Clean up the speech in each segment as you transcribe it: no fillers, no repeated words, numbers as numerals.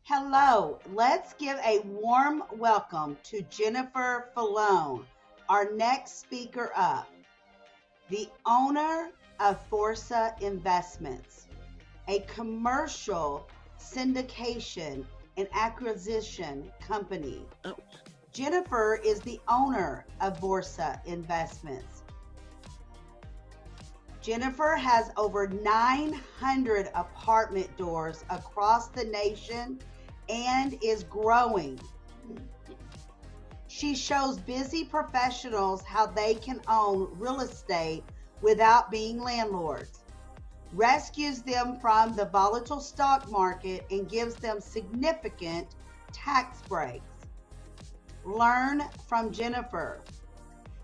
Hello, let's give a warm welcome to Jennifer Falloon, our next speaker up, the owner of Forza Investments, a commercial syndication and acquisition company. Jennifer is the owner of Forza Investments. Jennifer has over 900 apartment doors across the nation and is growing. She shows busy professionals how they can own real estate without being landlords, rescues them from the volatile stock market, and gives them significant tax breaks. Learn from Jennifer.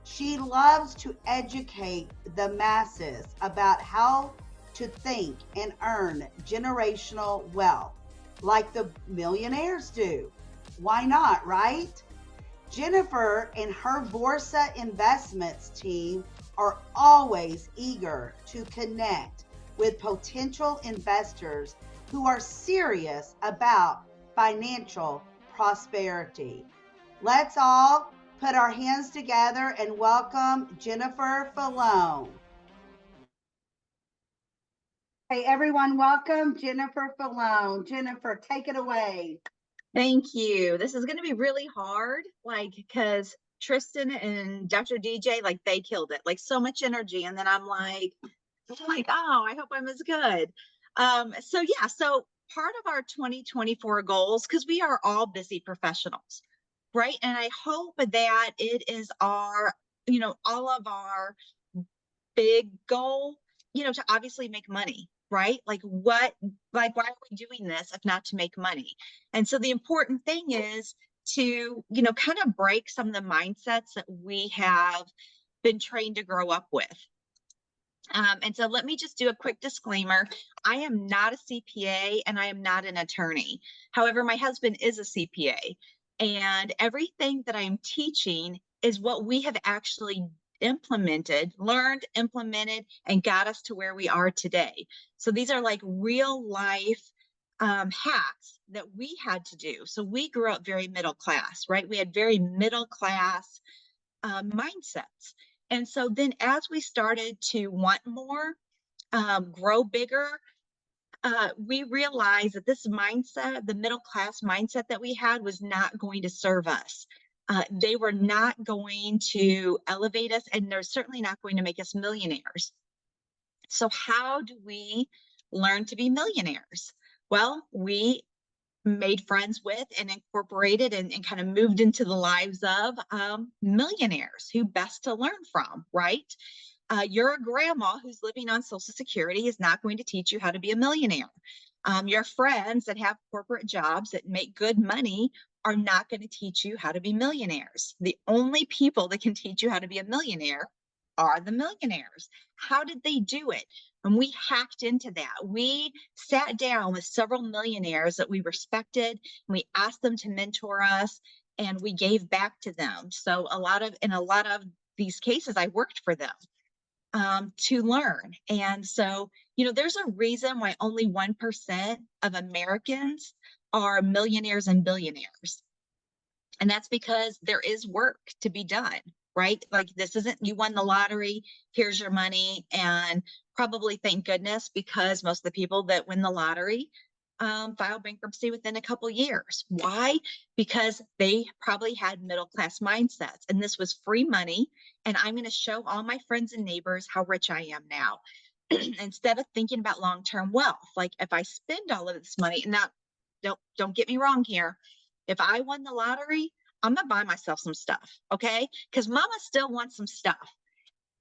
She loves to educate the masses about how to think and earn generational wealth like the millionaires do. Why not, right? Jennifer and her Forza Investments team are always eager to connect with potential investors who are serious about financial prosperity. Let's all put our hands together and welcome Jennifer Falloon. Hey everyone, welcome Jennifer Falloon. Jennifer, take it away. Thank you. This is going to be really hard, because Tristan and Dr. DJ, they killed it, so much energy. And then I'm like, oh, I hope I'm as good. So part of our 2024 goals, because we are all busy professionals, right? And I hope that it is our, all of our big goal, to obviously make money, right? Why are we doing this if not to make money? And so the important thing is to, kind of break some of the mindsets that we have been trained to grow up with. And so let me just do a quick disclaimer. I am not a CPA and I am not an attorney. However, my husband is a CPA, and everything that I'm teaching is what we have actually learned, implemented, and got us to where we are today. So these are real life hacks that we had to do. So we grew up very middle class, right? We had very middle class mindsets. And so then as we started to want more, grow bigger, we realized that this mindset, the middle class mindset that we had, was not going to serve us. They were not going to elevate us, and they're certainly not going to make us millionaires. So how do we learn to be millionaires? Well, we made friends with and incorporated and kind of moved into the lives of millionaires who best to learn from, right? Your grandma who's living on Social Security is not going to teach you how to be a millionaire. Your friends that have corporate jobs that make good money are not going to teach you how to be millionaires. The only people that can teach you how to be a millionaire are the millionaires. How did they do it? And we hacked into that. We sat down with several millionaires that we respected, and we asked them to mentor us, and we gave back to them. So in a lot of these cases, I worked for them to learn. And so, there's a reason why only 1% of Americans are millionaires and billionaires. And that's because there is work to be done, right? This isn't, you won the lottery, here's your money, and probably thank goodness, because most of the people that win the lottery file bankruptcy within a couple years. Why? Because they probably had middle class mindsets, and this was free money. And I'm going to show all my friends and neighbors how rich I am now. Instead of thinking about long-term wealth, if I spend all of this money, and now don't get me wrong here. If I won the lottery, I'm going to buy myself some stuff, okay? Because mama still wants some stuff.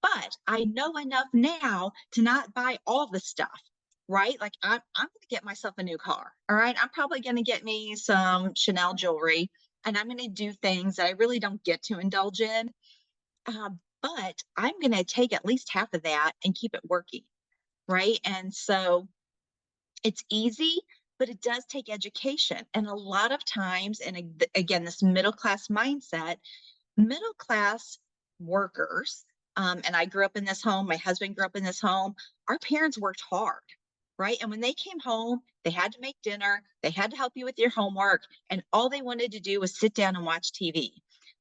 But I know enough now to not buy all the stuff, right? I'm going to get myself a new car, all right? I'm probably going to get me some Chanel jewelry, and I'm going to do things that I really don't get to indulge in. But I'm going to take at least half of that and keep it working, right? And so it's easy, but it does take education. And a lot of times, and again, this middle class mindset, middle class workers, and I grew up in this home, my husband grew up in this home, our parents worked hard, right? And when they came home, they had to make dinner, they had to help you with your homework, and all they wanted to do was sit down and watch TV.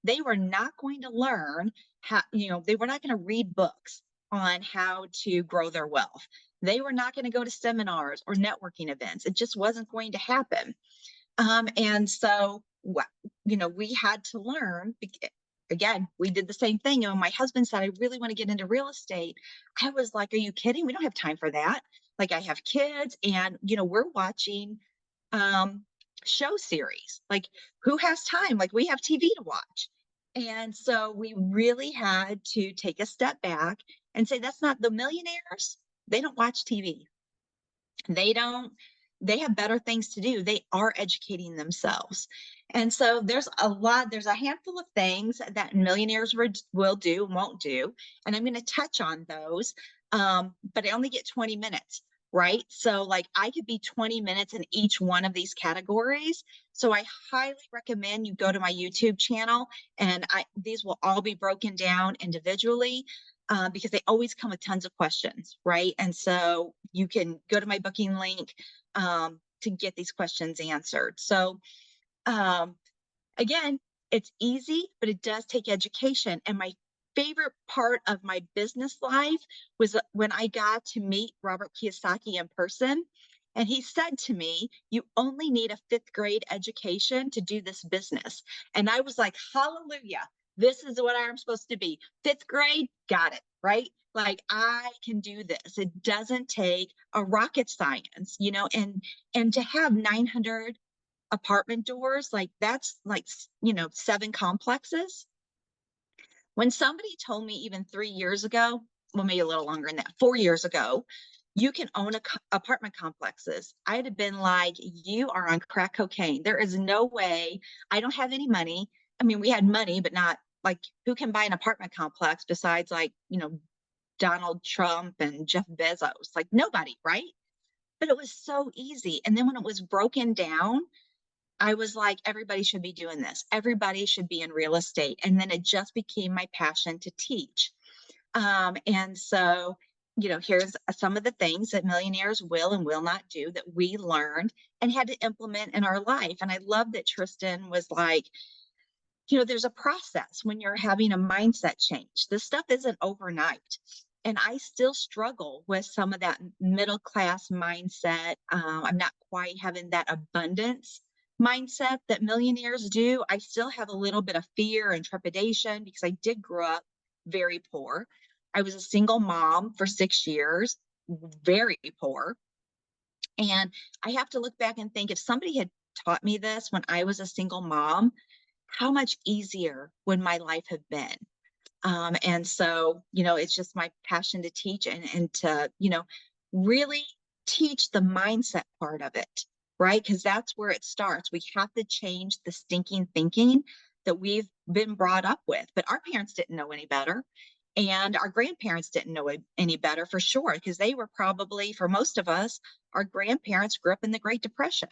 They were not going to learn how, they were not going to read books on how to grow their wealth. They were not going to go to seminars or networking events. It just wasn't going to happen. And so, we had to learn. Again, we did the same thing. My husband said, I really want to get into real estate. I was like, are you kidding? We don't have time for that. Like, I have kids, and, we're watching um, show series. Like, who has time? Like, we have TV to watch. And so we really had to take a step back and say, that's not the millionaires. They don't watch TV. They don't, they have better things to do. They are educating themselves. And so there's a handful of things that millionaires will do, won't do. And I'm going to touch on those. But I only get 20 minutes, right? So like I could be 20 minutes in each one of these categories. So I highly recommend you go to my YouTube channel, and these will all be broken down individually. Because they always come with tons of questions, right? And so you can go to my booking link to get these questions answered. So um, again, it's easy, but it does take education. And my favorite part of my business life was when I got to meet Robert Kiyosaki in person. And he said to me, you only need a fifth grade education to do this business. And I was like, hallelujah, this is what I'm supposed to be. Fifth grade, got it, right? Like I can do this. It doesn't take a rocket science, and to have 900 apartment doors, like that's like, 7 complexes. When somebody told me even 3 years ago, well, maybe a little longer than that, 4 years ago, you can own apartment complexes, I'd have been like, you are on crack cocaine. There is no way. I don't have any money. I mean, we had money, but not like who can buy an apartment complex besides like, Donald Trump and Jeff Bezos? Like nobody, right? But it was so easy. And then when it was broken down, I was like, everybody should be doing this. Everybody should be in real estate. And then it just became my passion to teach. And so, here's some of the things that millionaires will and will not do that we learned and had to implement in our life. And I love that Tristan was like, there's a process when you're having a mindset change. This stuff isn't overnight. And I still struggle with some of that middle class mindset. I'm not quite having that abundance mindset that millionaires do. I still have a little bit of fear and trepidation because I did grow up very poor. I was a single mom for 6 years, very poor. And I have to look back and think, if somebody had taught me this when I was a single mom, how much easier would my life have been? And so, it's just my passion to teach and to, really teach the mindset part of it, right? Because that's where it starts. We have to change the stinking thinking that we've been brought up with. But our parents didn't know any better. And our grandparents didn't know any better for sure, because they were probably, for most of us, our grandparents grew up in the Great Depression.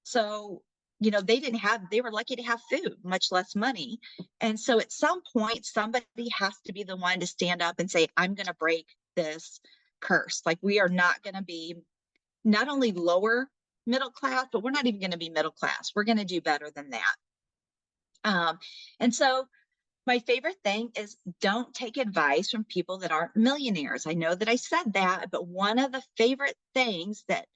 So, they were lucky to have food, much less money. And so at some point, somebody has to be the one to stand up and say, I'm going to break this curse. Like we are not going to be not only lower middle class, but we're not even going to be middle class. We're going to do better than that. And so my favorite thing is don't take advice from people that aren't millionaires. I know that I said that, but one of the favorite things that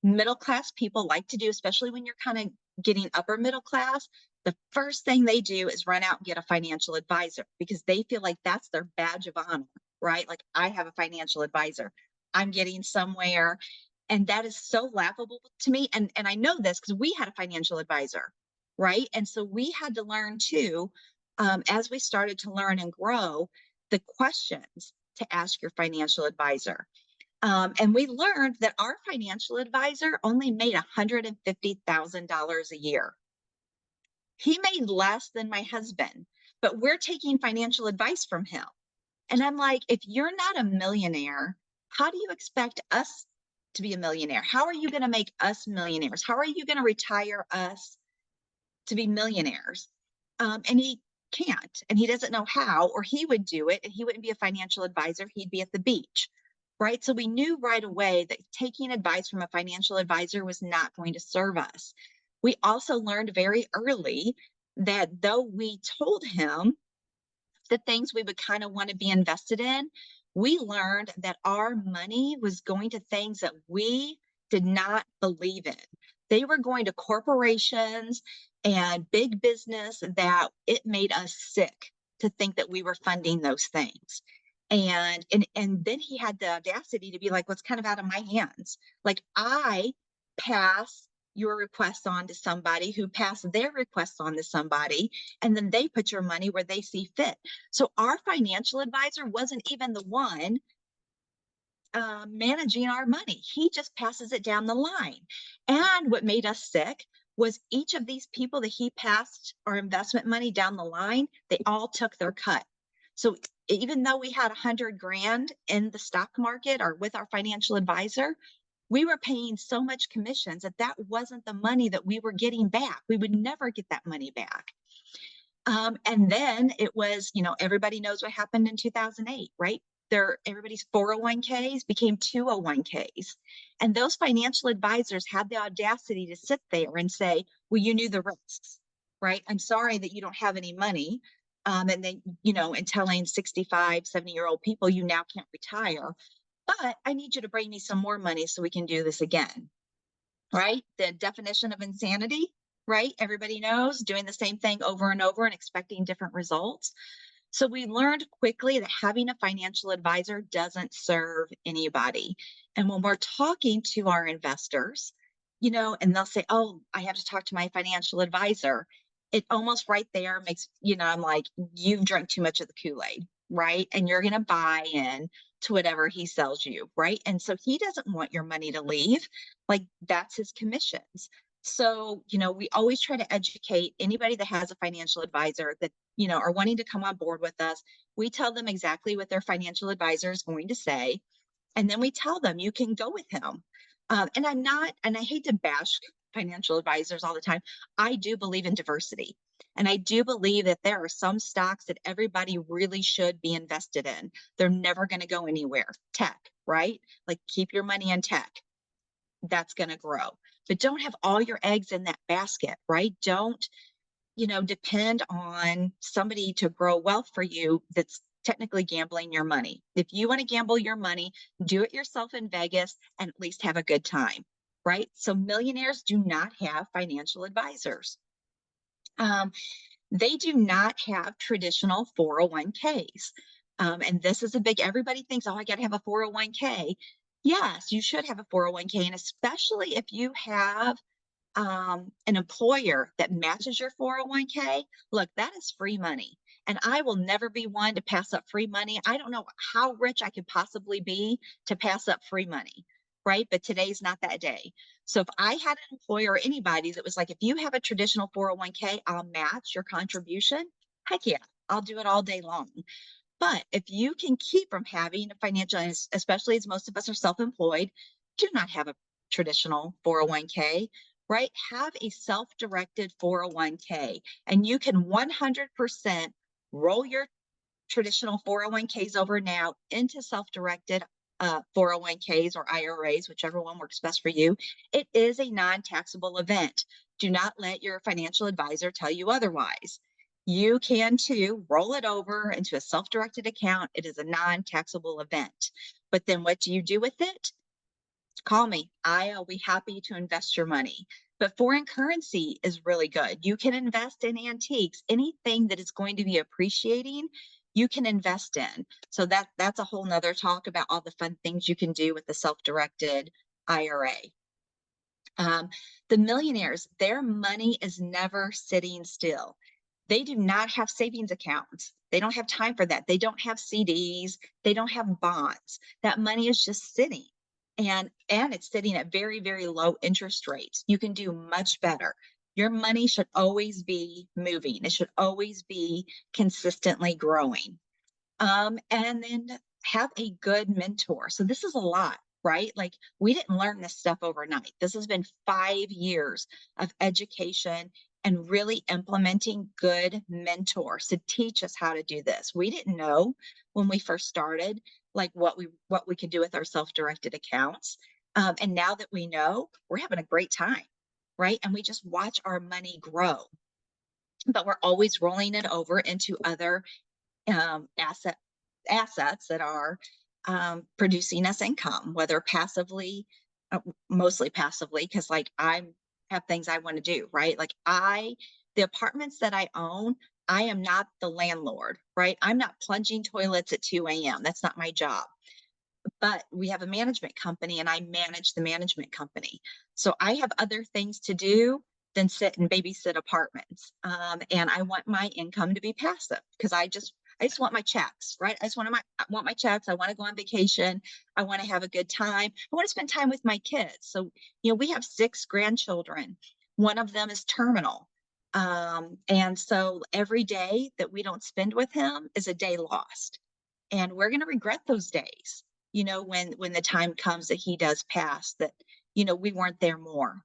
middle class people like to do, especially when you're kind of getting upper middle class, the first thing they do is run out and get a financial advisor because they feel like that's their badge of honor, right? Like I have a financial advisor. I'm getting somewhere. And that is so laughable to me. And I know this because we had a financial advisor, right? And so we had to learn too, as we started to learn and grow, the questions to ask your financial advisor. And we learned that our financial advisor only made $150,000 a year. He made less than my husband, but we're taking financial advice from him. And I'm like, if you're not a millionaire, how do you expect us to be a millionaire? How are you going to make us millionaires? How are you going to retire us to be millionaires? And he can't, and he doesn't know how, or he would do it and he wouldn't be a financial advisor. He'd be at the beach. right? So we knew right away that taking advice from a financial advisor was not going to serve us. We also learned very early that though we told him the things we would kind of want to be invested in, we learned that our money was going to things that we did not believe in. They were going to corporations and big business that it made us sick to think that we were funding those things. And then he had the audacity to be like, what's kind of out of my hands? Like, I pass your requests on to somebody who passed their requests on to somebody, and then they put your money where they see fit. So our financial advisor wasn't even the one managing our money. He just passes it down the line. And what made us sick was each of these people that he passed our investment money down the line, they all took their cut. So even though we had 100 grand in the stock market or with our financial advisor, we were paying so much commissions that that wasn't the money that we were getting back. We would never get that money back. And then it was, everybody knows what happened in 2008, right? Everybody's 401ks became 201ks. And those financial advisors had the audacity to sit there and say, well, you knew the risks, right? I'm sorry that you don't have any money. And then, and telling 65, 70-year-old people, you now can't retire, but I need you to bring me some more money so we can do this again, right? The definition of insanity, right? Everybody knows, doing the same thing over and over and expecting different results. So we learned quickly that having a financial advisor doesn't serve anybody. And when we're talking to our investors, and they'll say, oh, I have to talk to my financial advisor. It almost right there makes, I'm like, you've drank too much of the Kool-Aid, right? And you're going to buy in to whatever he sells you, right? And so he doesn't want your money to leave. Like, that's his commissions. So, we always try to educate anybody that has a financial advisor that, are wanting to come on board with us. We tell them exactly what their financial advisor is going to say. And then we tell them you can go with him. And I hate to bash financial advisors all the time. I do believe in diversity. And I do believe that there are some stocks that everybody really should be invested in. They're never going to go anywhere. Tech, right? Like, keep your money in tech. That's going to grow. But don't have all your eggs in that basket, right? Don't, depend on somebody to grow wealth for you that's technically gambling your money. If you want to gamble your money, do it yourself in Vegas and at least have a good time, right? So millionaires do not have financial advisors. They do not have traditional 401ks. And this is everybody thinks, oh, I got to have a 401k. Yes, you should have a 401k. And especially if you have an employer that matches your 401k, look, that is free money. And I will never be one to pass up free money. I don't know how rich I could possibly be to pass up free money, right? But today's not that day. So if I had an employer or anybody that was like, if you have a traditional 401k, I'll match your contribution. Heck yeah, I'll do it all day long. But if you can keep from having a financial, especially as most of us are self-employed, do not have a traditional 401k, right? Have a self-directed 401k, and you can 100% roll your traditional 401ks over now into self-directed 401ks or IRAs, whichever one works best for you. It is a non-taxable event. Do not let your financial advisor tell you otherwise. You can too roll it over into a self-directed account. It is a non-taxable event. But then what do you do with it? Call me. I'll be happy to invest your money. But foreign currency is really good. You can invest in antiques, anything that is going to be appreciating, you can invest in. So that's a whole nother talk about all the fun things you can do with the self-directed IRA. The millionaires, their money is never sitting still. They do not have savings accounts. They don't have time for that. They don't have CDs. They don't have bonds. That money is just sitting. And it's sitting at very, very low interest rates. You can do much better. Your money should always be moving. It should always be consistently growing. And then have a good mentor. So this is a lot, right? Like, we didn't learn this stuff overnight. This has been 5 years of education and really implementing good mentors to teach us how to do this. We didn't know when we first started like what we could do with our self-directed accounts. And now that we know, we're having a great time, right? And we just watch our money grow, but we're always rolling it over into other um, asset assets that are producing us income, whether passively, uh, mostly passively, because like I have things I want to do, right? Like the apartments that I own, I am not the landlord, right? I'm not plunging toilets at 2 a.m. That's not my job. But we have a management company and I manage the management company. So I have other things to do than sit and babysit apartments. And I want my income to be passive because I just want my checks, right? I want my checks. I want to go on vacation. I want to have a good time. I want to spend time with my kids. So, we have 6 grandchildren. One of them is terminal. And so every day that we don't spend with him is a day lost. And we're going to regret those days, when the time comes that he does pass, that, we weren't there more.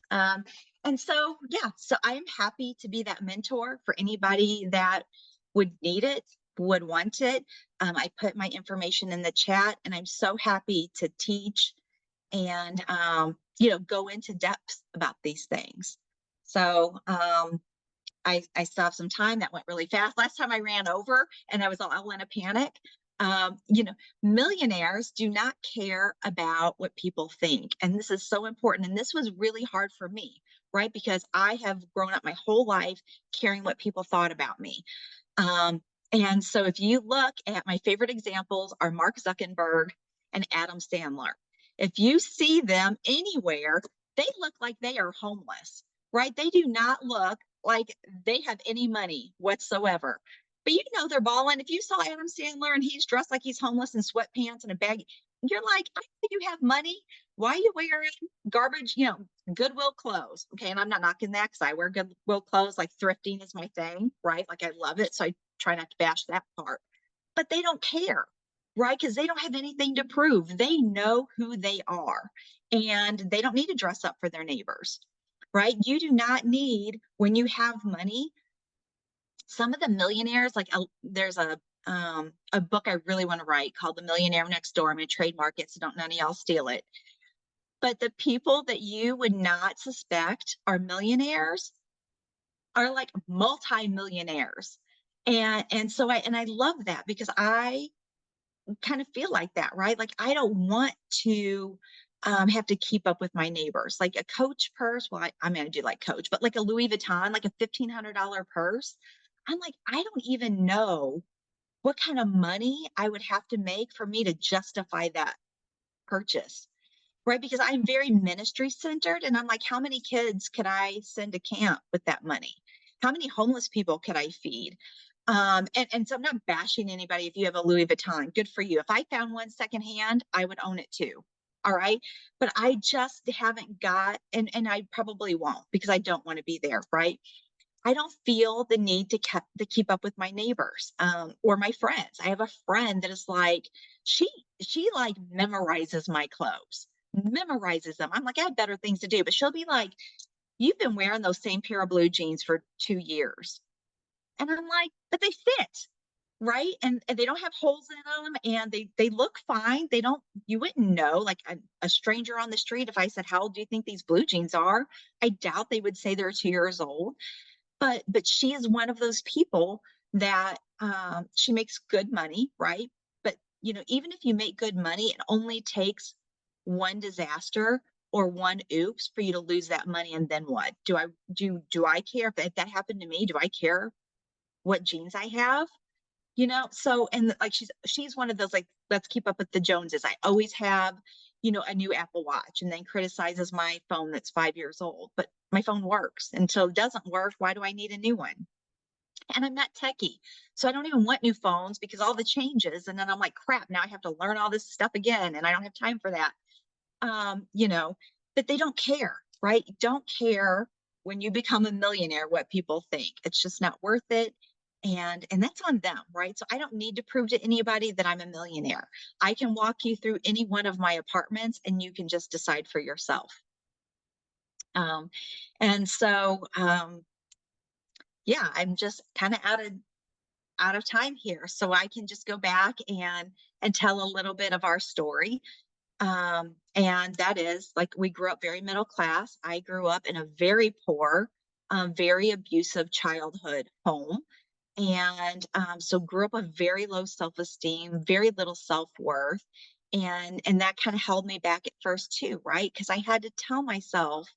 Um, and so, yeah, so I'm happy to be that mentor for anybody that would need it, would want it. I put my information in the chat, and I'm so happy to teach and, go into depth about these things. So, I still have some time. That went really fast. Last time I ran over and I was all in a panic. Um, you know, Millionaires do not care about what people think. And this is so important. And this was really hard for me, right? Because I have grown up my whole life caring what people thought about me. Um, and so if you look at my favorite examples are Mark Zuckerberg and Adam Sandler. If you see them anywhere, they look like they are homeless, right? They do not look like they have any money whatsoever. But they're balling. If you saw Adam Sandler and he's dressed like he's homeless in sweatpants and a bag, you're like, I think you have money. Why are you wearing garbage, Goodwill clothes? Okay. And I'm not knocking that because I wear Goodwill clothes. Like thrifting is my thing, right? Like I love it. So I try not to bash that part. But they don't care, right? Because they don't have anything to prove. They know who they are and they don't need to dress up for their neighbors, right? You do not need, when you have money, some of the millionaires, like there's a book I really want to write called The Millionaire Next Door. I'm going to trademark it, so don't none of y'all steal it. But the people that you would not suspect are millionaires are like multi-millionaires. And so I love that because I kind of feel like that, right? Like I don't want to have to keep up with my neighbors. Like a Coach purse, well, I mean, I do like Coach, but like a Louis Vuitton, like a $1,500 purse. I'm like, I don't even know what kind of money I would have to make for me to justify that purchase, right? Because I'm very ministry centered and I'm like, how many kids could I send to camp with that money? How many homeless people could I feed? And so I'm not bashing anybody. If you have a Louis Vuitton, good for you. If I found one secondhand, I would own it too. All right. But I just haven't got, and I probably won't because I don't want to be there. Right. I don't feel the need to keep up with my neighbors or my friends. I have a friend that is like, she like memorizes my clothes, memorizes them. I'm like, I have better things to do, but she'll be like, you've been wearing those same pair of blue jeans for 2 years. And I'm like, but they fit, right? And they don't have holes in them and they look fine. They don't, you wouldn't know, like a stranger on the street, if I said, how old do you think these blue jeans are? I doubt they would say they're 2 years old. But she is one of those people that she makes good money, right? But even if you make good money, it only takes one disaster or one oops for you to lose that money. And then what? Do I care if that happened to me? Do I care what genes I have? So and like she's one of those like, let's keep up with the Joneses. I always have, a new Apple Watch and then criticizes my phone that's 5 years old. But my phone works. Until it doesn't work, why do I need a new one? And I'm not techie. So I don't even want new phones because all the changes. And then I'm like, crap, now I have to learn all this stuff again. And I don't have time for that. But they don't care, right? Don't care when you become a millionaire what people think. It's just not worth it. And that's on them, right? So I don't need to prove to anybody that I'm a millionaire. I can walk you through any one of my apartments and you can just decide for yourself. And so yeah, I'm just kind of out of time here. So I can just go back and and tell a little bit of our story. And that is like we grew up very middle class. I grew up in a very poor, very abusive childhood home. And so grew up with very low self-esteem, very little self-worth. And that kind of held me back at first too, right? Because I had to tell myself,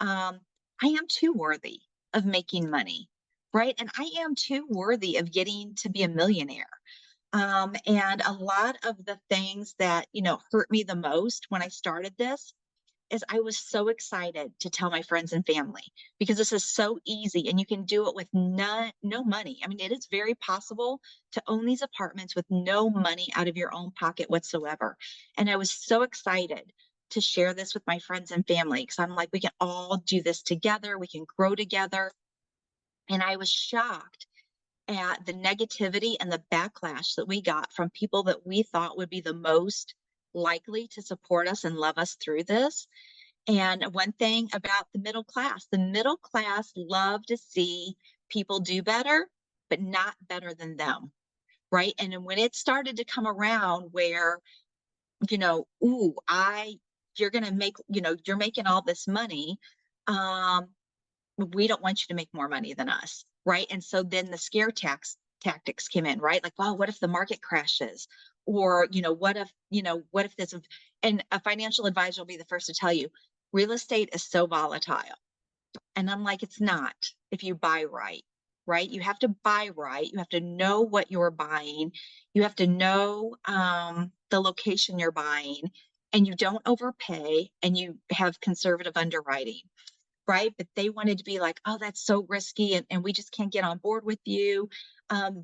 um, I am too worthy of making money, right? And I am too worthy of getting to be a millionaire. And a lot of the things that, hurt me the most when I started this is I was so excited to tell my friends and family because this is so easy and you can do it with no money. I mean, it is very possible to own these apartments with no money out of your own pocket whatsoever. And I was so excited to share this with my friends and family because I'm like, we can all do this together, we can grow together. And I was shocked at the negativity and the backlash that we got from people that we thought would be the most likely to support us and love us through this. And one thing about the middle class love to see people do better, but not better than them. Right. And then when it started to come around where, ooh, you're going to make, you're making all this money. Um, we don't want you to make more money than us. Right. And so then the tactics came in, right? Like, well, what if the market crashes? Or, what if this, and a financial advisor will be the first to tell you, real estate is so volatile. And I'm like, it's not if you buy right, right? You have to buy right. You have to know what you're buying. You have to know the location you're buying, and you don't overpay, and you have conservative underwriting, right? But they wanted to be like, oh, that's so risky, and we just can't get on board with you.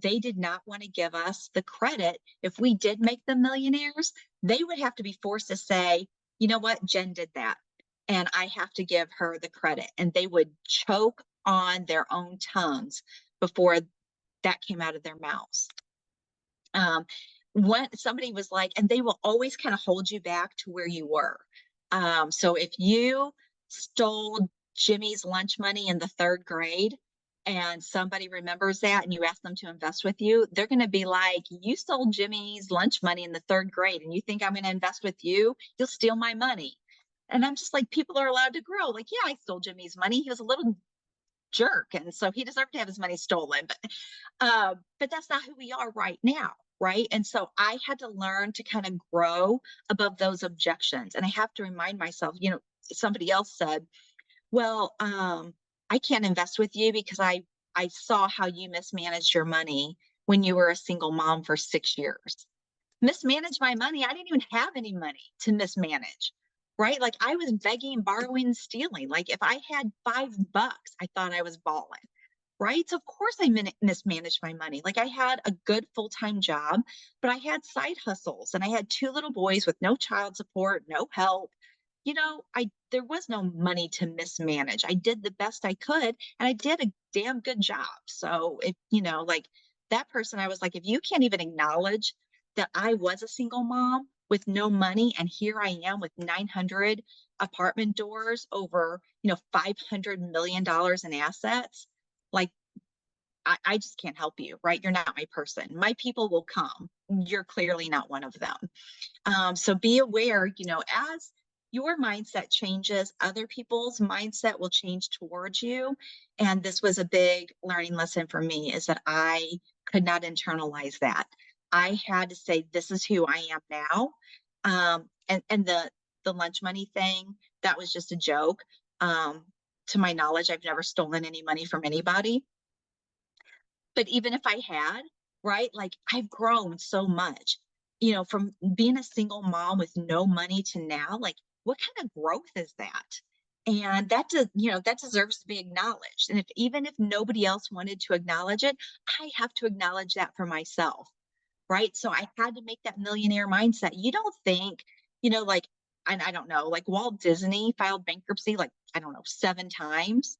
They did not want to give us the credit. If we did make them millionaires, they would have to be forced to say, you know what, Jen did that, and I have to give her the credit. And they would choke on their own tongues before that came out of their mouths. When somebody was like, and they will always kind of hold you back to where you were. So if you stole Jimmy's lunch money in the third grade and somebody remembers that and you ask them to invest with you, they're going to be like, you stole Jimmy's lunch money in the third grade and you think I'm going to invest with you? You'll steal my money. And I'm just like, people are allowed to grow. Like, yeah, I stole Jimmy's money. He was a little jerk. And so he deserved to have his money stolen. But that's not who we are right now. Right. And so I had to learn to kind of grow above those objections. And I have to remind myself, somebody else said, well, I can't invest with you because I saw how you mismanaged your money when you were a single mom for 6 years. Mismanage my money? I didn't even have any money to mismanage, right? Like I was begging, borrowing, stealing. Like if I had $5, I thought I was balling, right? So of course I mismanaged my money. Like I had a good full-time job, but I had side hustles and I had 2 little boys with no child support, no help. There was no money to mismanage. I did the best I could and I did a damn good job. So if, like that person, I was like, if you can't even acknowledge that I was a single mom with no money and here I am with 900 apartment doors over, $500 million in assets, like I just can't help you, right? You're not my person. My people will come. You're clearly not one of them. So be aware, as your mindset changes, other people's mindset will change towards you. And this was a big learning lesson for me, is that I could not internalize that. I had to say, this is who I am now. And the lunch money thing, that was just a joke. To my knowledge, I've never stolen any money from anybody. But even if I had, right, like I've grown so much, from being a single mom with no money to now, like what kind of growth is that? And that deserves to be acknowledged. And even if nobody else wanted to acknowledge it, I have to acknowledge that for myself. Right. So I had to make that millionaire mindset. You don't think, like, and I don't know, like Walt Disney filed bankruptcy, like, I don't know, 7 times.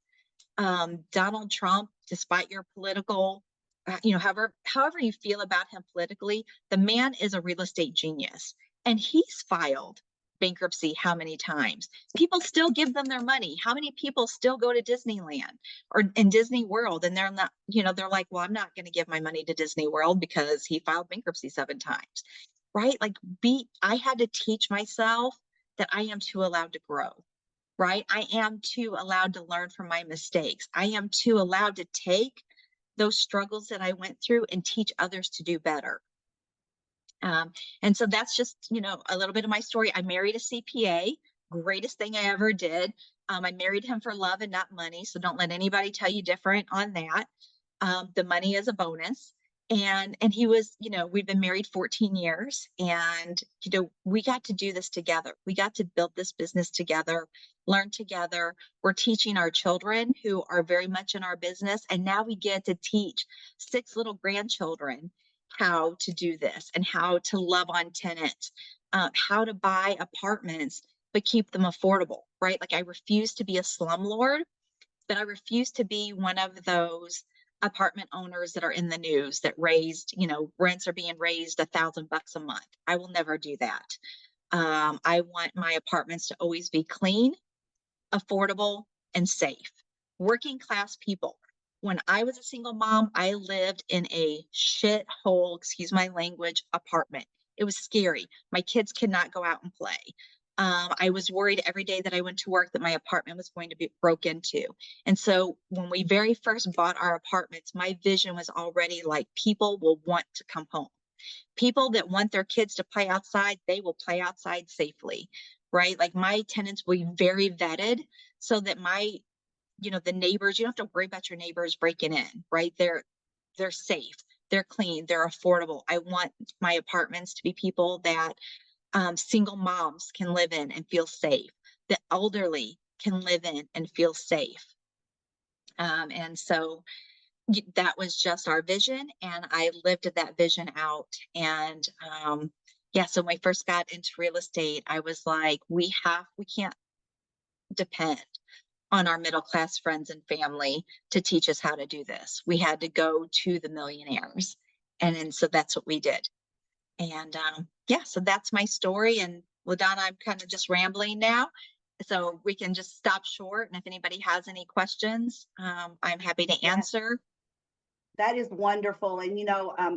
Donald Trump, despite your political, however you feel about him politically, the man is a real estate genius, and he's filed bankruptcy how many times? People still give them their money. How many people still go to Disneyland or in Disney World, and they're not, they're like, well, I'm not going to give my money to Disney World because he filed bankruptcy 7 times. right? Like I had to teach myself that I am too allowed to grow, right? I am too allowed to learn from my mistakes. I am too allowed to take those struggles that I went through and teach others to do better. And so that's just, a little bit of my story. I married a CPA, greatest thing I ever did. I married him for love and not money. So don't let anybody tell you different on that. The money is a bonus. And he was, we've been married 14 years, and, we got to do this together. We got to build this business together, learn together. We're teaching our children who are very much in our business. And now we get to teach 6 little grandchildren how to do this and how to love on tenants, how to buy apartments, but keep them affordable, right? Like I refuse to be a slumlord, but I refuse to be one of those apartment owners that are in the news that rents are being raised $1,000 a month. I will never do that. I want my apartments to always be clean, affordable, and safe. Working class people. When I was a single mom, I lived in a shithole, excuse my language, apartment. It was scary. My kids could not go out and play. I was worried every day that I went to work that my apartment was going to be broke into. And so when we very first bought our apartments, my vision was already like, people will want to come home. People that want their kids to play outside, they will play outside safely, right? Like my tenants will be very vetted so that the neighbors, you don't have to worry about your neighbors breaking in, right? They're safe, they're clean, they're affordable. I want my apartments to be people that single moms can live in and feel safe. The elderly can live in and feel safe. And so that was just our vision, and I lived that vision out. And so when I first got into real estate, I was like, we can't depend on our middle class friends and family to teach us how to do this. We had to go to the millionaires. And so that's what we did. And so that's my story. And Ladonna, I'm kind of just rambling now, so we can just stop short. And if anybody has any questions, I'm happy to answer. That is wonderful. And,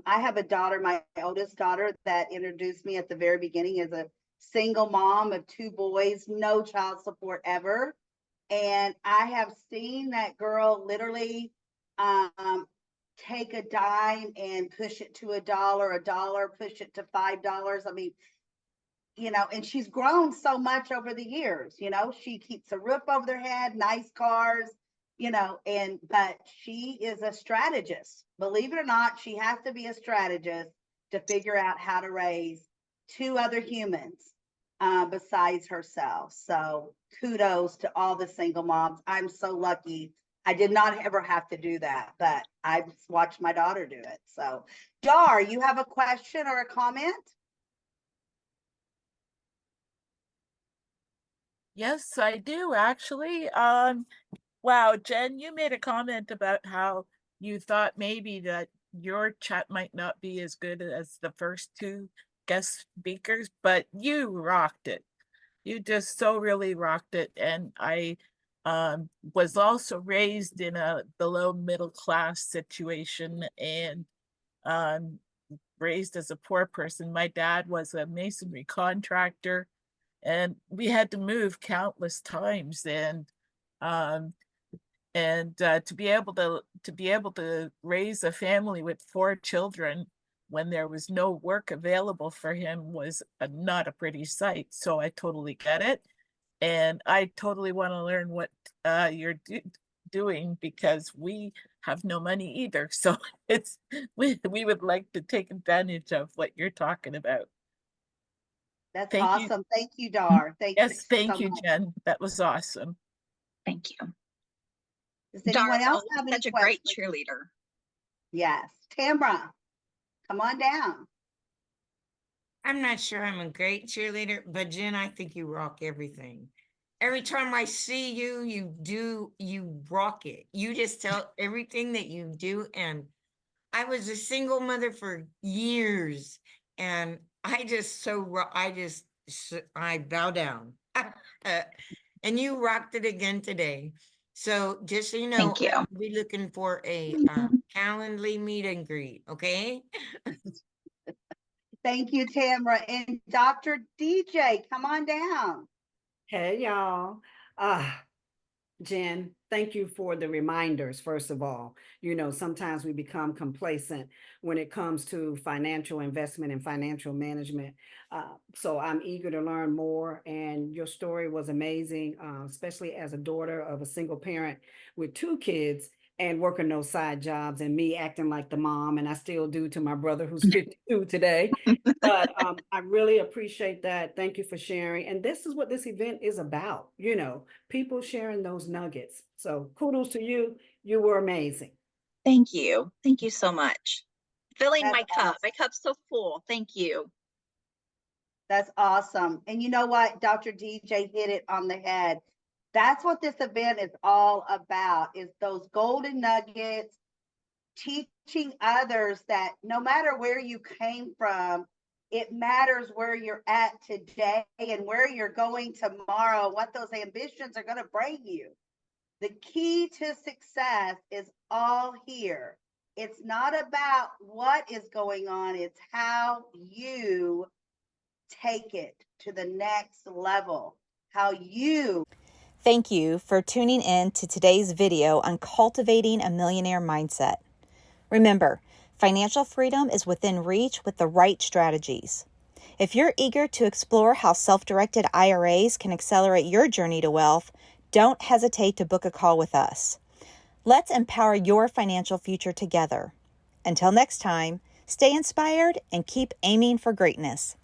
I have a daughter, my oldest daughter, that introduced me at the very beginning as a single mom of 2 boys, no child support ever. And I have seen that girl literally take a dime and push it to $1, push it to $5. I mean, and she's grown so much over the years. She keeps a roof over their head, nice cars, but she is a strategist. Believe it or not, she has to be a strategist to figure out how to raise 2 other humans besides herself. So kudos to all the single moms. I'm so lucky. I did not ever have to do that, but I've watched my daughter do it. So, Dar, you have a question or a comment? Yes, I do actually. Wow, Jen, you made a comment about how you thought maybe that your chat might not be as good as the first 2 guest speakers, but you rocked it. You just so really rocked it. And I was also raised in a below middle class situation, and raised as a poor person. My dad was a masonry contractor, and we had to move countless times. Um, to be able to raise a family with 4 children when there was no work available for him was not a pretty sight. So I totally get it, and I totally want to learn what you're doing, because we have no money either. So we would like to take advantage of what you're talking about. That's Thank you. awesome. Thank you, Dar. Thank you Yes, thank so you, much. Jen. That was awesome. Thank you. Does anyone else have any such a questions? great cheerleader. Yes. Tamra, come on down. I'm not sure I'm a great cheerleader, but Jen, I think you rock everything. Every time I see you, you rock it. You just tell everything that you do. And I was a single mother for years, and I bow down. And you rocked it again today. So just so you know, Thank you. I'll be looking for a Calendly meet and greet. Okay. Thank you, Tamara. And Dr. DJ, come on down. Hey, y'all. Jen, thank you for the reminders, first of all. Sometimes we become complacent when it comes to financial investment and financial management. So I'm eager to learn more. And your story was amazing, especially as a daughter of a single parent with 2 kids and working those side jobs, and me acting like the mom, and I still do, to my brother who's 52 today. But I really appreciate that. Thank you for sharing. And this is what this event is about, people sharing those nuggets. So kudos to you. You were amazing. Thank you. Thank you so much. Filling That's my cup. awesome. My cup's so full. Thank you. That's awesome. And you know what? Dr. DJ hit it on the head. That's what this event is all about, is those golden nuggets, teaching others that no matter where you came from, it matters where you're at today and where you're going tomorrow, what those ambitions are going to bring you. The key to success is all here. It's not about what is going on, it's how you take it to the next level, how you. Thank you for tuning in to today's video on cultivating a millionaire mindset. Remember, financial freedom is within reach with the right strategies. If you're eager to explore how self-directed IRAs can accelerate your journey to wealth, don't hesitate to book a call with us. Let's empower your financial future together. Until next time, stay inspired and keep aiming for greatness.